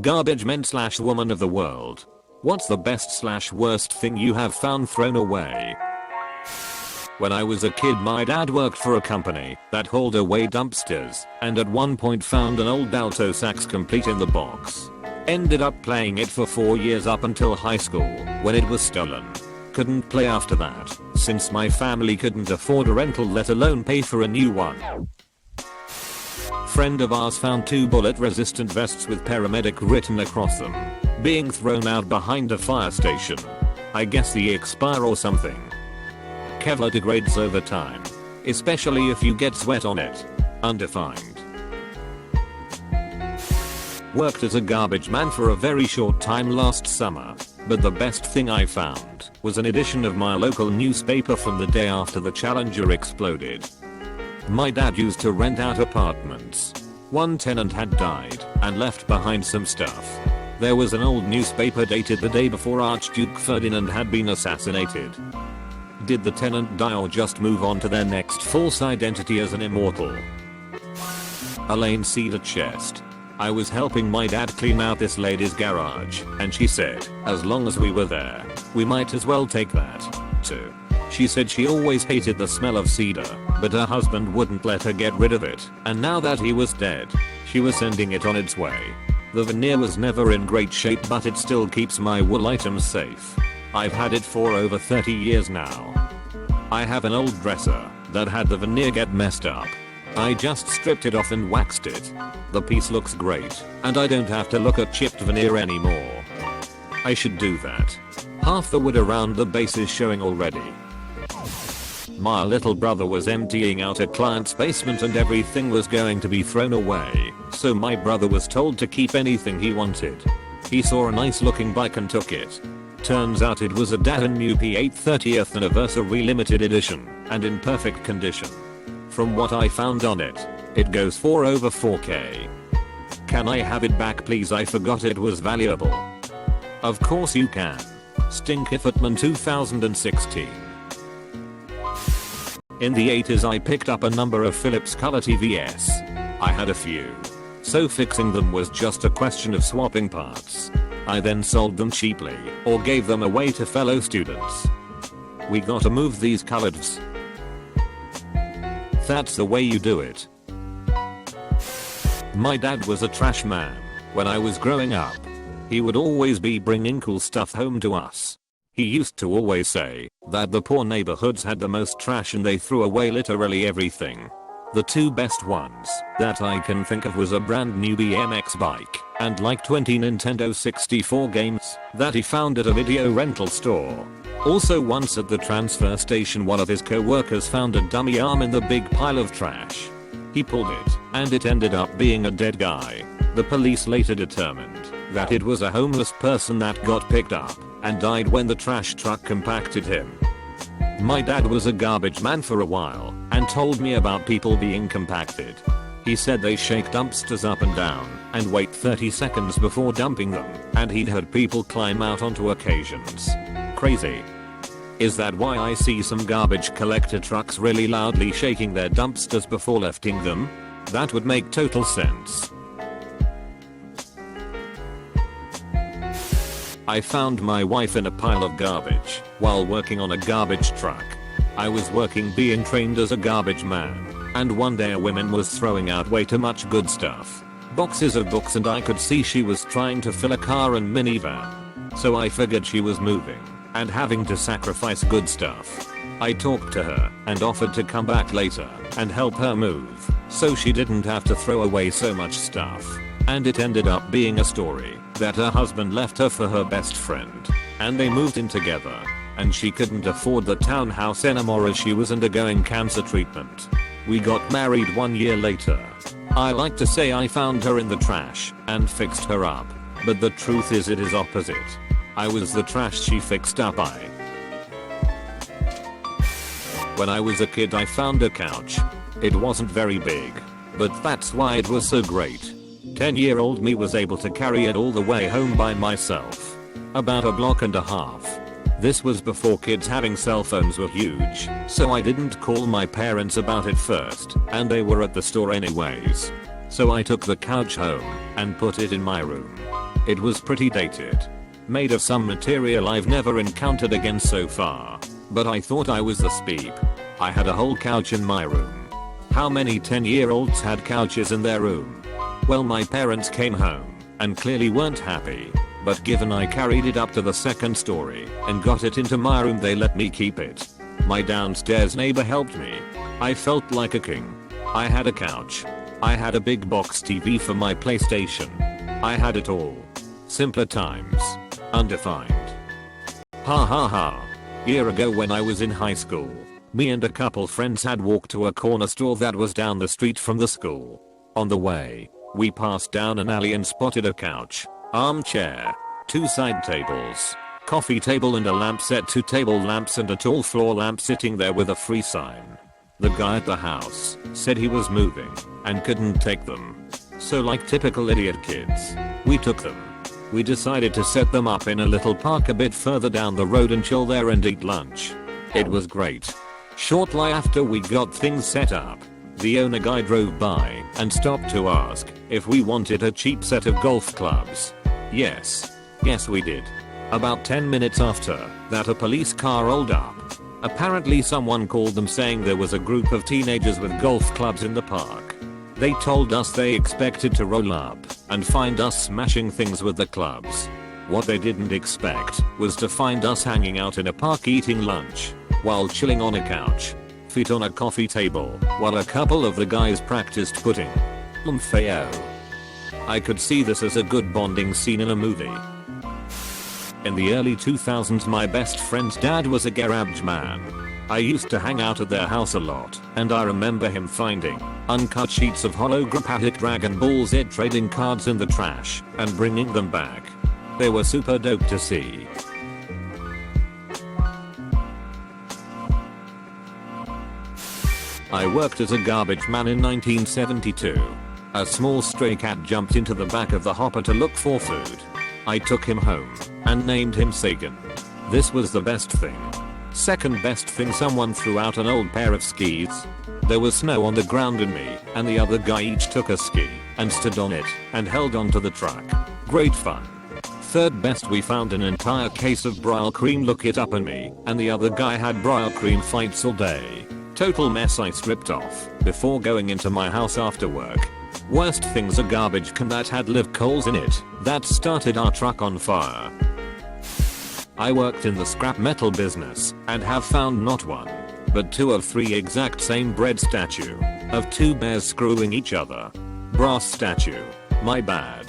Garbage men slash woman of the world. What's the best slash worst thing you have found thrown away? When I was a kid, my dad worked for a company that hauled away dumpsters and at one point found an old alto sax complete in the box. Ended up playing it for 4 years up until high school when it was stolen. Couldn't play after that since my family couldn't afford a rental, let alone pay for a new one. Friend of ours found 2 bullet resistant vests with paramedic written across them being thrown out behind a fire station. I guess the expire or something. Kevlar degrades over time, especially if you get sweat on it. Undefined. Worked as a garbage man for a very short time last summer, but the best thing I found was an edition of my local newspaper from the day after the Challenger exploded. My dad used to rent out apartments. One tenant had died and left behind some stuff. There was an old newspaper dated the day before Archduke Ferdinand had been assassinated. Did the tenant die or just move on to their next false identity as an immortal? Elaine cedar chest. I was helping my dad clean out this lady's garage and she said as long as we were there, we might as well take that too. She said she always hated the smell of cedar, but her husband wouldn't let her get rid of it, and now that he was dead, she was sending it on its way. The veneer was never in great shape, but it still keeps my wool items safe. I've had it for over 30 years now. I have an old dresser that had the veneer get messed up. I just stripped it off and waxed it. The piece looks great, and I don't have to look at chipped veneer anymore. I should do that. Half the wood around the base is showing already. My little brother was emptying out a client's basement and everything was going to be thrown away, so my brother was told to keep anything he wanted. He saw a nice looking bike and took it. Turns out it was a Darren New P8 30th anniversary limited edition and in perfect condition. From what I found on it, it goes for over 4k. Can I have it back please? I forgot it was valuable. Of course you can. Stinky Footman 2016. In the 80s I picked up a number of Philips color TVs. I had a few, so fixing them was just a question of swapping parts. I then sold them cheaply or gave them away to fellow students. We gotta move these coloreds. That's the way you do it. My dad was a trash man when I was growing up. He would always be bringing cool stuff home to us. He used to always say that the poor neighborhoods had the most trash and they threw away literally everything. The 2 best ones that I can think of was a brand new BMX bike and like 20 Nintendo 64 games that he found at a video rental store. Also once at the transfer station one of his co-workers found a dummy arm in the big pile of trash. He pulled it and it ended up being a dead guy. The police later determined that it was a homeless person that got picked up and died when the trash truck compacted him. My dad was a garbage man for a while and told me about people being compacted. He said they shake dumpsters up and down and wait 30 seconds before dumping them, and he'd heard people climb out onto occasions. Crazy. Is that why I see some garbage collector trucks really loudly shaking their dumpsters before lifting them? That would make total sense. I found my wife in a pile of garbage while working on a garbage truck. I was working being trained as a garbage man, and one day a woman was throwing out way too much good stuff. Boxes of books, and I could see she was trying to fill a car and minivan. So I figured she was moving and having to sacrifice good stuff. I talked to her and offered to come back later and help her move so she didn't have to throw away so much stuff. And it ended up being a story that her husband left her for her best friend, and they moved in together, and she couldn't afford the townhouse anymore as she was undergoing cancer treatment. We got married 1 year later. I like to say I found her in the trash and fixed her up, but the truth is it is opposite. I was the trash she fixed up. When I was a kid I found a couch. It wasn't very big, but that's why it was so great. 10-year-old me was able to carry it all the way home by myself. About a block and a half. This was before kids having cell phones were huge, so I didn't call my parents about it first, and they were at the store anyways. So I took the couch home and put it in my room. It was pretty dated. Made of some material I've never encountered again so far. But I thought I was the speep. I had a whole couch in my room. How many 10-year-olds had couches in their room? Well, my parents came home and clearly weren't happy. But given I carried it up to the second story and got it into my room, they let me keep it. My downstairs neighbor helped me. I felt like a king. I had a couch. I had a big box TV for my PlayStation. I had it all. Simpler times. Undefined. Ha ha ha. Year ago when I was in high school, me and a couple friends had walked to a corner store that was down the street from the school. On the way, we passed down an alley and spotted a couch, armchair, 2 side tables, coffee table and a lamp set, 2 table lamps and a tall floor lamp sitting there with a free sign. The guy at the house said he was moving and couldn't take them. So like typical idiot kids, we took them. We decided to set them up in a little park a bit further down the road and chill there and eat lunch. It was great. Shortly after we got things set up, the owner guy drove by and stopped to ask if we wanted a cheap set of golf clubs. Yes we did. About 10 minutes after that, a police car rolled up. Apparently someone called them saying there was a group of teenagers with golf clubs in the park. They told us they expected to roll up and find us smashing things with the clubs. What they didn't expect was to find us hanging out in a park eating lunch while chilling on a couch, feet on a coffee table, while a couple of the guys practiced putting. Feo. I could see this as a good bonding scene in a movie. In the early 2000s, my best friend's dad was a garage man. I used to hang out at their house a lot, and I remember him finding uncut sheets of holographic Dragon Ball Z trading cards in the trash and bringing them back. They were super dope to see. I worked as a garbage man in 1972. A small stray cat jumped into the back of the hopper to look for food. I took him home and named him Sagan. This was the best thing. Second best thing, someone threw out an old pair of skis. There was snow on the ground and me and the other guy each took a ski and stood on it and held onto the truck. Great fun. Third best, we found an entire case of Briar cream. Look it up, and me and the other guy had Briar cream fights all day. Total mess. I stripped off before going into my house after work. Worst things, a garbage can that had live coals in it that started our truck on fire. I worked in the scrap metal business and have found not one, but 2 of 3 exact same bread statue of 2 bears screwing each other. Brass statue. My bad.